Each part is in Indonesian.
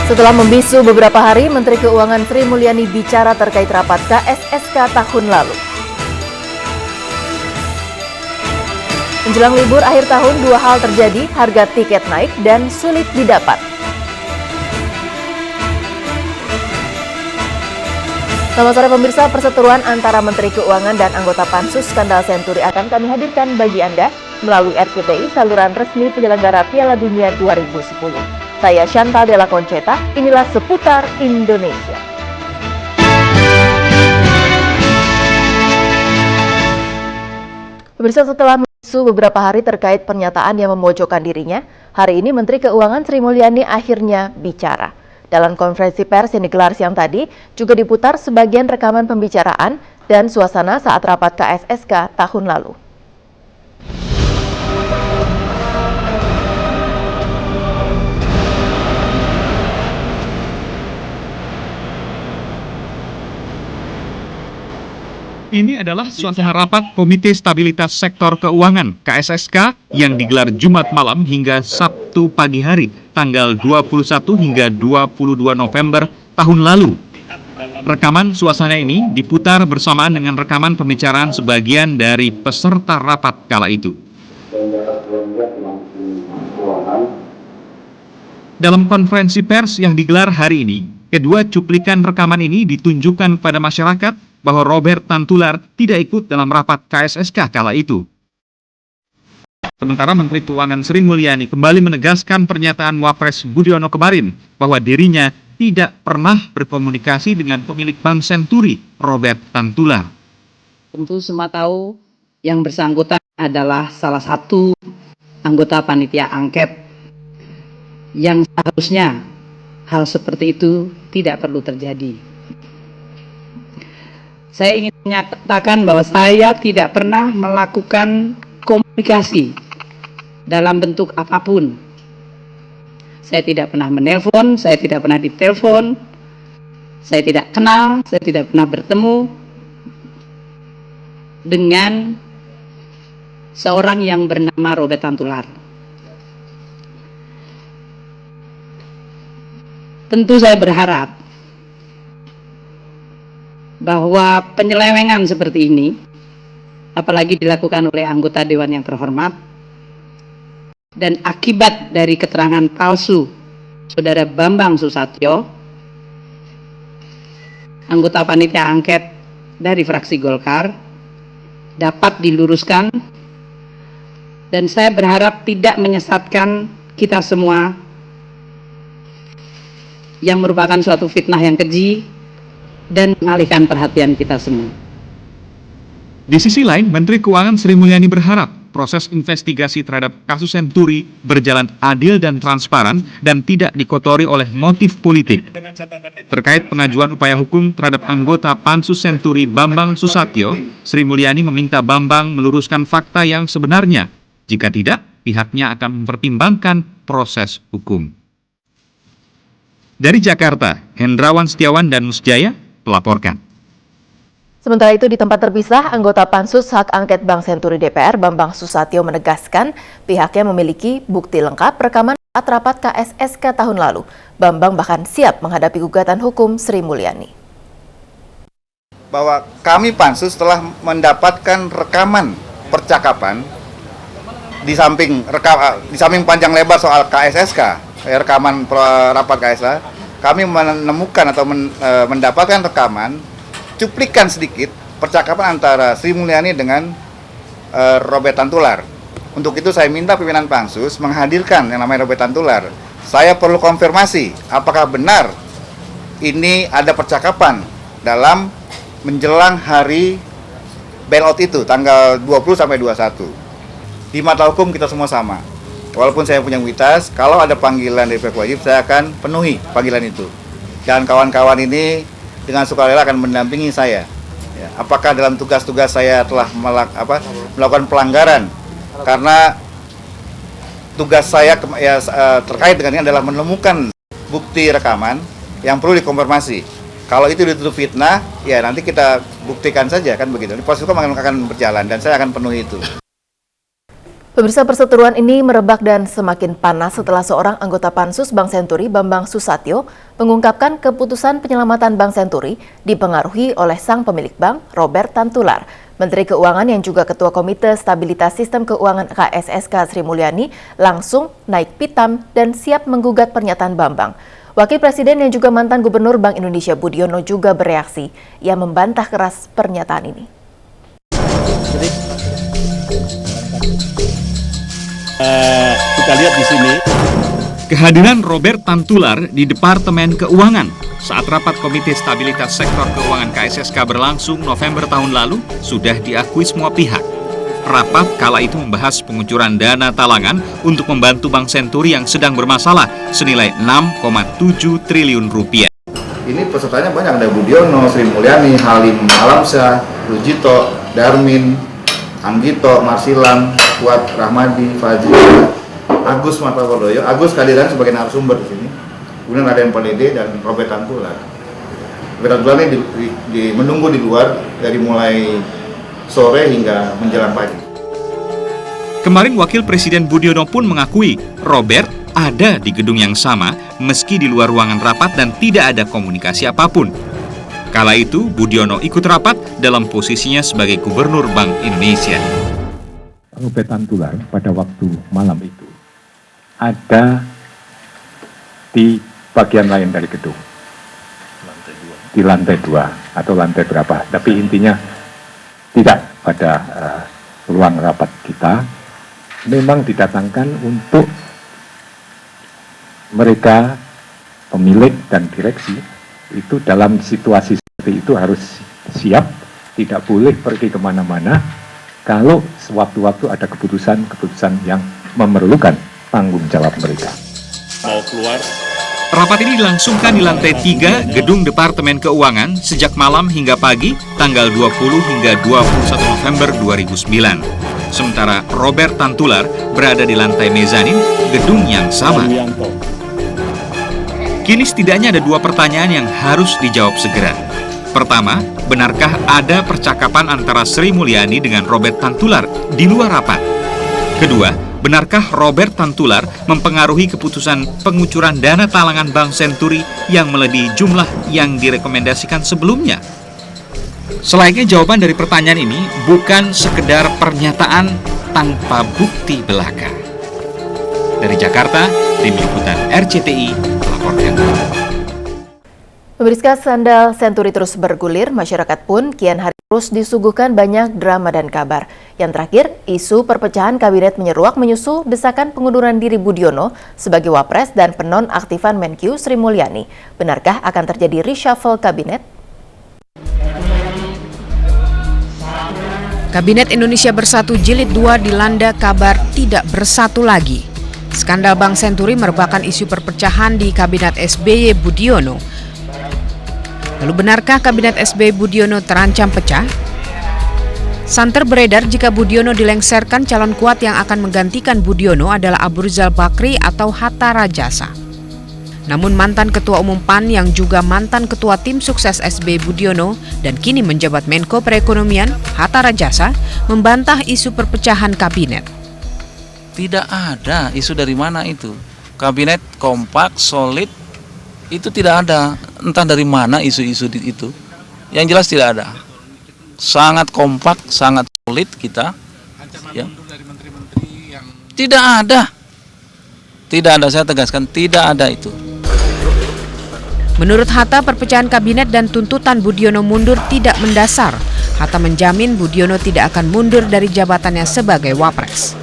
Setelah membisu beberapa hari, Menteri Keuangan Sri Mulyani bicara terkait rapat KSSK tahun lalu. Menjelang libur akhir tahun, dua hal terjadi, harga tiket naik dan sulit didapat. Selamat sore pemirsa, perseteruan antara Menteri Keuangan dan anggota Pansus skandal Senturi akan kami hadirkan bagi Anda melalui RCTI, saluran resmi penyelenggara Piala Dunia 2010. Saya Chantal Della Conceta, inilah Seputar Indonesia. Pemirsa, setelah isu beberapa hari terkait pernyataan yang memojokkan dirinya, hari ini Menteri Keuangan Sri Mulyani akhirnya bicara. Dalam konferensi pers yang digelar siang tadi, juga diputar sebagian rekaman pembicaraan dan suasana saat rapat KSSK tahun lalu. Ini adalah suasana rapat Komite Stabilitas Sektor Keuangan (KSSK) yang digelar Jumat malam hingga Sabtu pagi hari, tanggal 21 hingga 22 November tahun lalu. Rekaman suasana ini diputar bersamaan dengan rekaman pembicaraan sebagian dari peserta rapat kala itu. Dalam konferensi pers yang digelar hari ini, kedua cuplikan rekaman ini ditunjukkan pada masyarakat bahwa Robert Tantular tidak ikut dalam rapat KSSK kala itu. Sementara Menteri Keuangan Sri Mulyani kembali menegaskan pernyataan Wapres Budiono kemarin bahwa dirinya tidak pernah berkomunikasi dengan pemilik Bank Senturi, Robert Tantular. Tentu semua tahu yang bersangkutan adalah salah satu anggota panitia angket yang seharusnya hal seperti itu tidak perlu terjadi. Saya ingin menyatakan bahwa saya tidak pernah melakukan komunikasi dalam bentuk apapun. Saya tidak pernah menelpon, saya tidak pernah ditelepon, saya tidak kenal, saya tidak pernah bertemu dengan seorang yang bernama Robert Tantular. Tentu saya berharap bahwa penyelewengan seperti ini, apalagi dilakukan oleh anggota Dewan yang terhormat, dan akibat dari keterangan palsu Saudara Bambang Susatyo, anggota panitia angket dari fraksi Golkar, dapat diluruskan, dan saya berharap tidak menyesatkan kita semua yang merupakan suatu fitnah yang keji dan mengalihkan perhatian kita semua. Di sisi lain, Menteri Keuangan Sri Mulyani berharap proses investigasi terhadap kasus Senturi berjalan adil dan transparan dan tidak dikotori oleh motif politik. Terkait pengajuan upaya hukum terhadap anggota Pansus Senturi Bambang Susatyo, Sri Mulyani meminta Bambang meluruskan fakta yang sebenarnya. Jika tidak, pihaknya akan mempertimbangkan proses hukum. Dari Jakarta, Hendrawan Setiawan dan Musjaya melaporkan. Sementara itu, di tempat terpisah, anggota Pansus Hak Angket Bank Senturi DPR, Bambang Susatyo menegaskan pihaknya memiliki bukti lengkap rekaman saat rapat KSSK tahun lalu. Bambang bahkan siap menghadapi gugatan hukum Sri Mulyani. Bahwa kami Pansus telah mendapatkan rekaman percakapan di samping panjang lebar soal KSSK, rekaman rapat KSSK, kami menemukan atau mendapatkan rekaman cuplikan sedikit percakapan antara Sri Mulyani dengan Robert Tantular. Untuk itu saya minta pimpinan Pansus menghadirkan yang namanya Robert Tantular. Saya perlu konfirmasi apakah benar ini ada percakapan dalam menjelang hari bailout itu tanggal 20 sampai 21. Di mata hukum kita semua sama. Walaupun saya punya imunitas, kalau ada panggilan dari pihak wajib, saya akan penuhi panggilan itu. Dan kawan-kawan ini dengan sukarela akan mendampingi saya. Ya, apakah dalam tugas-tugas saya telah melakukan pelanggaran? Karena tugas saya terkait dengan ini adalah menemukan bukti rekaman yang perlu dikonfirmasi. Kalau itu dituduh fitnah, ya nanti kita buktikan saja kan begitu. Proses hukum akan berjalan dan saya akan penuhi itu. Pemirsa, perseteruan ini merebak dan semakin panas setelah seorang anggota Pansus Bank Senturi, Bambang Susatyo, mengungkapkan keputusan penyelamatan Bank Senturi dipengaruhi oleh sang pemilik bank, Robert Tantular. Menteri Keuangan yang juga Ketua Komite Stabilitas Sistem Keuangan KSSK Sri Mulyani langsung naik pitam dan siap menggugat pernyataan Bambang. Wakil Presiden yang juga mantan Gubernur Bank Indonesia Budiono juga bereaksi. Ia membantah keras pernyataan ini. Kita lihat di sini. Kehadiran Robert Tantular di Departemen Keuangan saat rapat Komite Stabilitas Sektor Keuangan KSSK berlangsung November tahun lalu sudah diakui semua pihak. Rapat kala itu membahas pengucuran dana talangan untuk membantu Bank Senturi yang sedang bermasalah senilai 6,7 triliun rupiah. Ini pesertanya banyak, ada Budiono, Sri Mulyani, Halim Alamsyah, Rujito, Darmin, Anggito, Marsilang, Kuat Rahmadi, Fajri, Agus Martawardoyo, Agus kehadiran sebagai narasumber di sini. Kemudian ada yang Palede dan Robert Tantular. Robert Tantular ini menunggu di luar dari mulai sore hingga menjelang pagi. Kemarin Wakil Presiden Budiono pun mengakui Robert ada di gedung yang sama meski di luar ruangan rapat dan tidak ada komunikasi apapun. Kala itu Budiono ikut rapat dalam posisinya sebagai Gubernur Bank Indonesia. Robert Tantular pada waktu malam itu ada di bagian lain dari gedung, di lantai 2 atau lantai berapa, tapi intinya tidak pada ruang rapat kita. Memang didatangkan untuk mereka pemilik dan direksi itu dalam situasi seperti itu harus siap, tidak boleh pergi kemana-mana kalau sewaktu-waktu ada keputusan-keputusan yang memerlukan tanggung jawab mereka. Mau keluar. Rapat ini dilangsungkan di lantai 3 Gedung Departemen Keuangan sejak malam hingga pagi tanggal 20 hingga 21 November 2009. Sementara Robert Tantular berada di lantai mezanin gedung yang sama. Kini setidaknya ada 2 pertanyaan yang harus dijawab segera. Pertama, benarkah ada percakapan antara Sri Mulyani dengan Robert Tantular di luar rapat? Kedua, benarkah Robert Tantular mempengaruhi keputusan pengucuran dana talangan Bank Senturi yang melebihi jumlah yang direkomendasikan sebelumnya? Selayaknya jawaban dari pertanyaan ini bukan sekedar pernyataan tanpa bukti belaka. Dari Jakarta, Tim Liputan RCTI melaporkan. Pemirsa, sandal Senturi terus bergulir, masyarakat pun kian hari terus disuguhkan banyak drama dan kabar. Yang terakhir, isu perpecahan kabinet menyeruak menyusul desakan pengunduran diri Budiono sebagai Wapres dan penonaktifan Menkyu Sri Mulyani. Benarkah akan terjadi reshuffle kabinet? Kabinet Indonesia Bersatu Jilid 2 dilanda kabar tidak bersatu lagi. Skandal Bank Senturi merebakkan isu perpecahan di Kabinet SBY Budiono. Lalu benarkah Kabinet SBY Budiono terancam pecah? Santer beredar jika Budiono dilengserkan, calon kuat yang akan menggantikan Budiono adalah Abu Rizal Bakri atau Hatta Rajasa. Namun mantan Ketua Umum PAN yang juga mantan Ketua Tim Sukses SBY Budiono dan kini menjabat Menko Perekonomian, Hatta Rajasa, membantah isu perpecahan kabinet. Tidak ada isu dari mana itu. Kabinet kompak, solid, itu tidak ada. Entah dari mana isu-isu itu. Yang jelas tidak ada. Sangat kompak, sangat solid kita. Ya. Tidak ada. Tidak ada, saya tegaskan, tidak ada itu. Menurut Hatta, perpecahan kabinet dan tuntutan Budiono mundur tidak mendasar. Hatta menjamin Budiono tidak akan mundur dari jabatannya sebagai Wapres.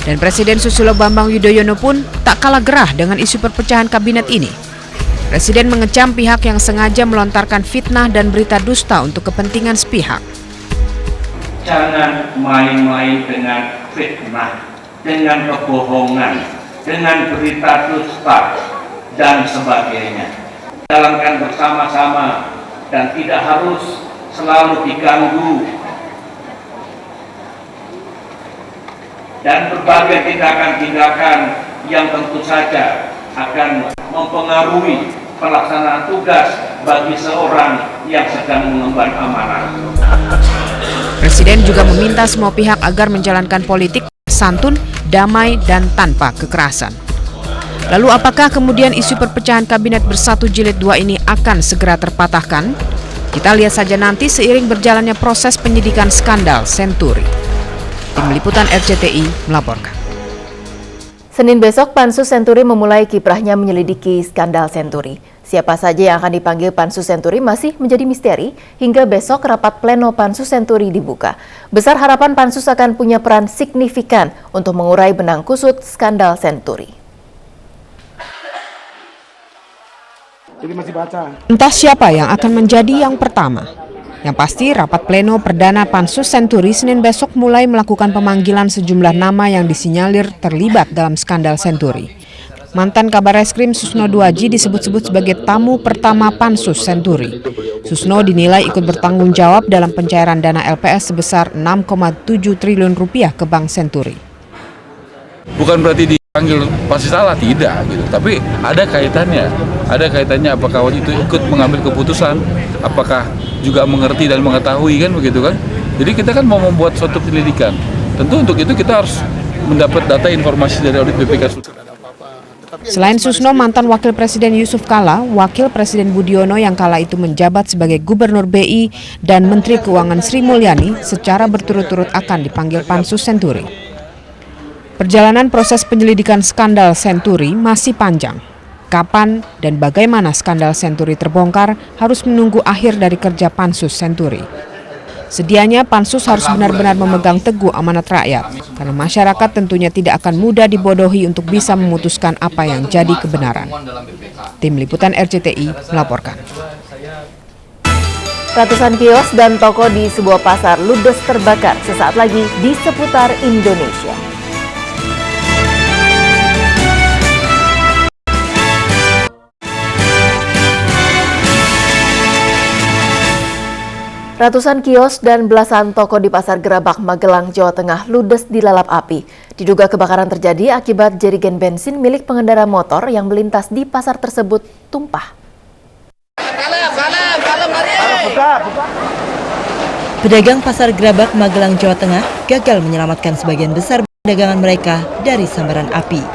Dan Presiden Susilo Bambang Yudhoyono pun tak kalah gerah dengan isu perpecahan kabinet ini. Presiden mengecam pihak yang sengaja melontarkan fitnah dan berita dusta untuk kepentingan sepihak. Jangan main-main dengan fitnah, dengan kebohongan, dengan berita dusta, dan sebagainya. Jalankan bersama-sama dan tidak harus selalu diganggu. Dan berbagai tindakan-tindakan yang tentu saja akan mempengaruhi pelaksanaan tugas bagi seorang yang sedang mengemban amanah. Presiden juga meminta semua pihak agar menjalankan politik santun, damai, dan tanpa kekerasan. Lalu apakah kemudian isu perpecahan Kabinet Bersatu Jilid 2 ini akan segera terpatahkan? Kita lihat saja nanti seiring berjalannya proses penyidikan skandal Senturi. Tim Liputan RCTI melaporkan. Senin besok, Pansus Senturi memulai kiprahnya menyelidiki skandal Senturi. Siapa saja yang akan dipanggil Pansus Senturi masih menjadi misteri hingga besok rapat pleno Pansus Senturi dibuka. Besar harapan Pansus akan punya peran signifikan untuk mengurai benang kusut skandal Senturi. Entah siapa yang akan menjadi yang pertama. Yang pasti, rapat pleno perdana Pansus Senturi Senin besok mulai melakukan pemanggilan sejumlah nama yang disinyalir terlibat dalam skandal Senturi. Mantan Kabar Reskrim Susno Duaji disebut-sebut sebagai tamu pertama Pansus Senturi. Susno dinilai ikut bertanggung jawab dalam pencairan dana LPS sebesar 6,7 triliun rupiah ke Bank Senturi. Bukan berarti dipanggil pasti salah, tidak gitu. Tapi ada kaitannya apakah waktu itu ikut mengambil keputusan, apakah juga mengerti dan mengetahui, kan begitu kan. Jadi kita kan mau membuat suatu penyelidikan. Tentu untuk itu kita harus mendapat data informasi dari audit BPK. Selain Susno, mantan Wakil Presiden Yusuf Kala, Wakil Presiden Budiono yang kala itu menjabat sebagai Gubernur BI, dan Menteri Keuangan Sri Mulyani secara berturut-turut akan dipanggil Pansus Senturi. Perjalanan proses penyelidikan skandal Senturi masih panjang. Kapan dan bagaimana skandal Senturi terbongkar harus menunggu akhir dari kerja Pansus Senturi. Sedianya Pansus harus benar-benar memegang teguh amanat rakyat, karena masyarakat tentunya tidak akan mudah dibodohi untuk bisa memutuskan apa yang jadi kebenaran. Tim Liputan RCTI melaporkan. Ratusan kios dan toko di sebuah pasar ludes terbakar sesaat lagi di seputar Indonesia. Ratusan kios dan belasan toko di Pasar Gerabak, Magelang, Jawa Tengah ludes dilalap api. Diduga kebakaran terjadi akibat jerigen bensin milik pengendara motor yang melintas di pasar tersebut tumpah. Pedagang Pasar Gerabak, Magelang, Jawa Tengah gagal menyelamatkan sebagian besar dagangan mereka dari sambaran api.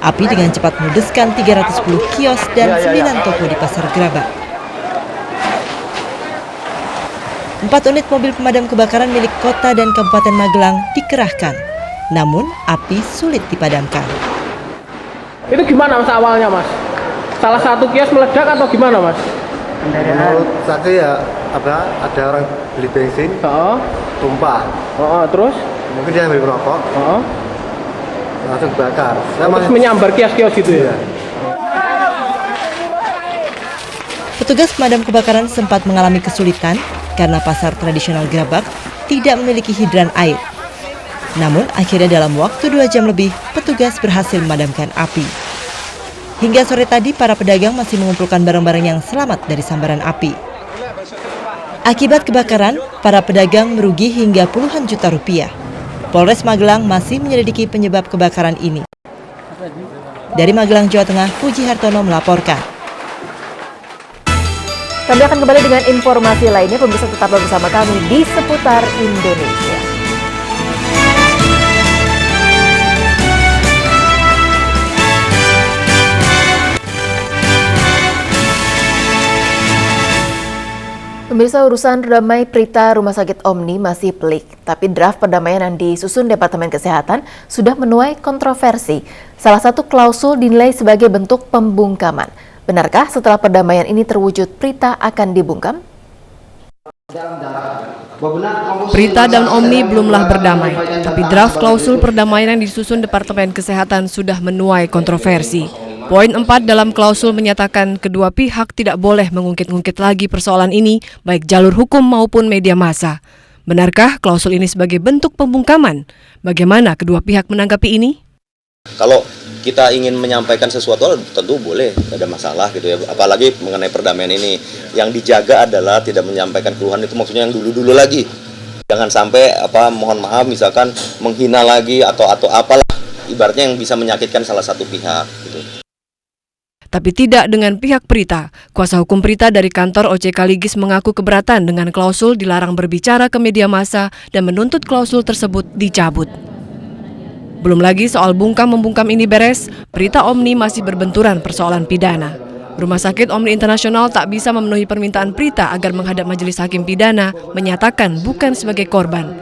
Api dengan cepat meludeskan 310 kios dan 9 toko di Pasar Gerabak. 4 unit mobil pemadam kebakaran milik kota dan Kabupaten Magelang dikerahkan, namun api sulit dipadamkan. Itu gimana mas awalnya mas? Salah satu kios meledak atau gimana mas? Menurut saya ya ada orang beli bensin, tumpah. Terus? Mungkin dia ambil rokok, langsung bakar. Terus menyambar kios-kios gitu ya? Petugas pemadam kebakaran sempat mengalami kesulitan karena pasar tradisional Gerabak tidak memiliki hidran air. Namun akhirnya dalam waktu 2 jam lebih, petugas berhasil memadamkan api. Hingga sore tadi, para pedagang masih mengumpulkan barang-barang yang selamat dari sambaran api. Akibat kebakaran, para pedagang merugi hingga puluhan juta rupiah. Polres Magelang masih menyelidiki penyebab kebakaran ini. Dari Magelang, Jawa Tengah, Puji Hartono melaporkan. Kami akan kembali dengan informasi lainnya, pemirsa tetaplah bersama kami di Seputar Indonesia. Pemirsa, urusan damai Prita Rumah Sakit Omni masih pelik, tapi draft perdamaian yang disusun Departemen Kesehatan sudah menuai kontroversi. Salah satu klausul dinilai sebagai bentuk pembungkaman. Benarkah setelah perdamaian ini terwujud, Prita akan dibungkam? Prita dan Omni belumlah berdamai, tapi draft klausul perdamaian yang disusun Departemen Kesehatan sudah menuai kontroversi. Poin 4 dalam klausul menyatakan kedua pihak tidak boleh mengungkit-ungkit lagi persoalan ini, baik jalur hukum maupun media massa. Benarkah klausul ini sebagai bentuk pembungkaman? Bagaimana kedua pihak menanggapi ini? Kalau kita ingin menyampaikan sesuatu tentu boleh, tidak ada masalah gitu ya. Apalagi mengenai perdamaian ini, yang dijaga adalah tidak menyampaikan keluhan, itu maksudnya yang dulu-dulu lagi. Jangan sampai mohon maaf misalkan menghina lagi atau apalah, ibaratnya yang bisa menyakitkan salah satu pihak gitu. tapi tidak dengan pihak Prita. Kuasa hukum Prita dari kantor OJK Ligis mengaku keberatan dengan klausul dilarang berbicara ke media massa dan menuntut klausul tersebut dicabut. Belum lagi soal bungkam-membungkam ini beres, Prita Omni masih berbenturan persoalan pidana. Rumah sakit Omni Internasional tak bisa memenuhi permintaan Prita agar menghadap majelis hakim pidana, menyatakan bukan sebagai korban.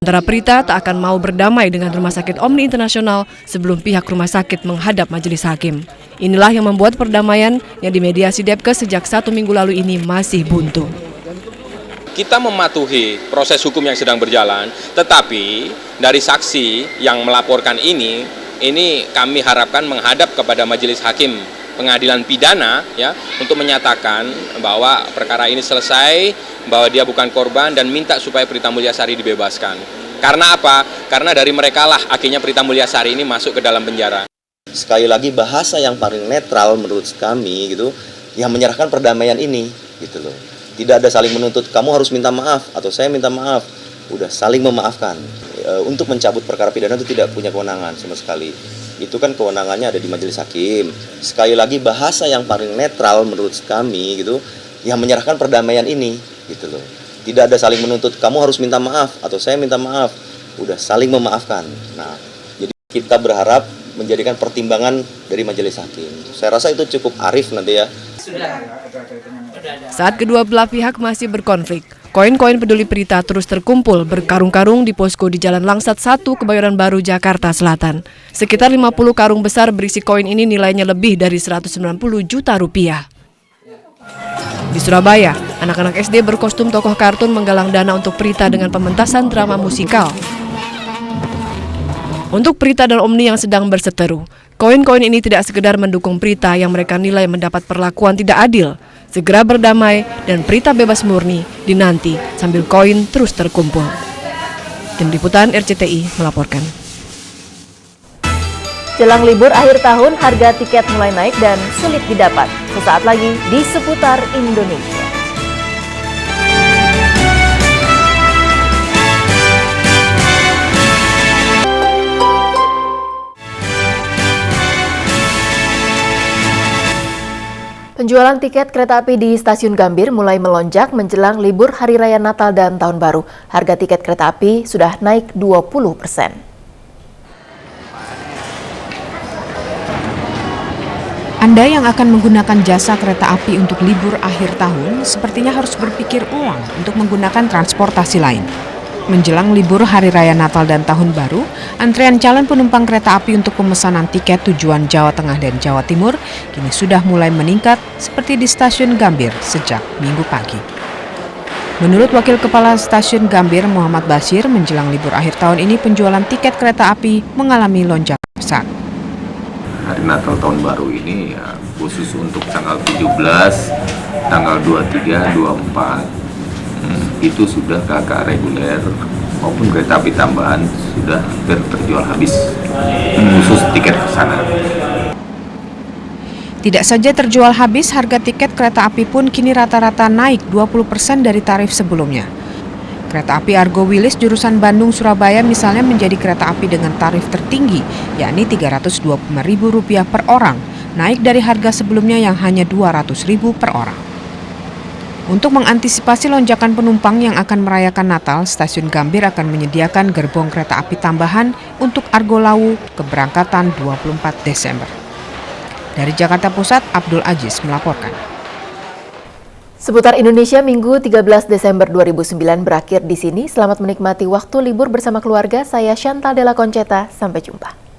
Sementara Prita tak akan mau berdamai dengan Rumah Sakit Omni Internasional sebelum pihak rumah sakit menghadap majelis hakim. Inilah yang membuat perdamaian yang dimediasi Depkes sejak 1 minggu lalu ini masih buntu. Kita mematuhi proses hukum yang sedang berjalan, tetapi dari saksi yang melaporkan ini kami harapkan menghadap kepada majelis hakim pengadilan pidana ya untuk menyatakan bahwa perkara ini selesai, bahwa dia bukan korban dan minta supaya Prita Mulyasari dibebaskan. Karena apa? Karena dari merekalah akhirnya Prita Mulyasari ini masuk ke dalam penjara. Sekali lagi bahasa yang paling netral menurut kami gitu, yang menyerahkan perdamaian ini gitu loh. Tidak ada saling menuntut, kamu harus minta maaf atau saya minta maaf. Udah saling memaafkan. Untuk mencabut perkara pidana itu tidak punya kewenangan sama sekali. Itu kan kewenangannya ada di majelis hakim. Sekali lagi bahasa yang paling netral menurut kami gitu, yang menyerahkan perdamaian ini gitu loh. Tidak ada saling menuntut, kamu harus minta maaf atau saya minta maaf. Udah saling memaafkan. Nah, jadi kita berharap menjadikan pertimbangan dari majelis hakim. Saya rasa itu cukup arif nanti ya. Saat kedua belah pihak masih berkonflik, koin-koin peduli Prita terus terkumpul berkarung-karung di posko di Jalan Langsat 1, Kebayoran Baru, Jakarta Selatan. Sekitar 50 karung besar berisi koin ini nilainya lebih dari 190 juta rupiah. Di Surabaya, anak-anak SD berkostum tokoh kartun menggalang dana untuk Prita dengan pementasan drama musikal. Untuk Prita dan Omni yang sedang berseteru, koin-koin ini tidak sekedar mendukung Prita yang mereka nilai mendapat perlakuan tidak adil. Segera berdamai dan Prita bebas murni dinanti sambil koin terus terkumpul. Tim Liputan RCTI melaporkan. Jelang libur akhir tahun, harga tiket mulai naik dan sulit didapat. Sesaat lagi di Seputar Indonesia. Penjualan tiket kereta api di Stasiun Gambir mulai melonjak menjelang libur Hari Raya Natal dan Tahun Baru. Harga tiket kereta api sudah naik 20%. Anda yang akan menggunakan jasa kereta api untuk libur akhir tahun sepertinya harus berpikir ulang untuk menggunakan transportasi lain. Menjelang libur Hari Raya Natal dan Tahun Baru, antrean calon penumpang kereta api untuk pemesanan tiket tujuan Jawa Tengah dan Jawa Timur kini sudah mulai meningkat seperti di Stasiun Gambir sejak Minggu pagi. Menurut Wakil Kepala Stasiun Gambir Muhammad Basir, menjelang libur akhir tahun ini penjualan tiket kereta api mengalami lonjakan besar. Hari Natal Tahun Baru ini ya, khusus untuk tanggal 17, tanggal 23, 24 itu sudah KK reguler maupun kereta api tambahan sudah hampir terjual habis, khusus tiket ke sana. Tidak saja terjual habis, harga tiket kereta api pun kini rata-rata naik 20% dari tarif sebelumnya. Kereta api Argo Wilis jurusan Bandung-Surabaya misalnya menjadi kereta api dengan tarif tertinggi, yakni Rp325.000 per orang, naik dari harga sebelumnya yang hanya Rp200.000 per orang. Untuk mengantisipasi lonjakan penumpang yang akan merayakan Natal, Stasiun Gambir akan menyediakan gerbong kereta api tambahan untuk Argo Lawu keberangkatan 24 Desember. Dari Jakarta Pusat, Abdul Aziz melaporkan. Seputar Indonesia Minggu 13 Desember 2009 berakhir di sini. Selamat menikmati waktu libur bersama keluarga. Saya Chantal Della Conceta. Sampai jumpa.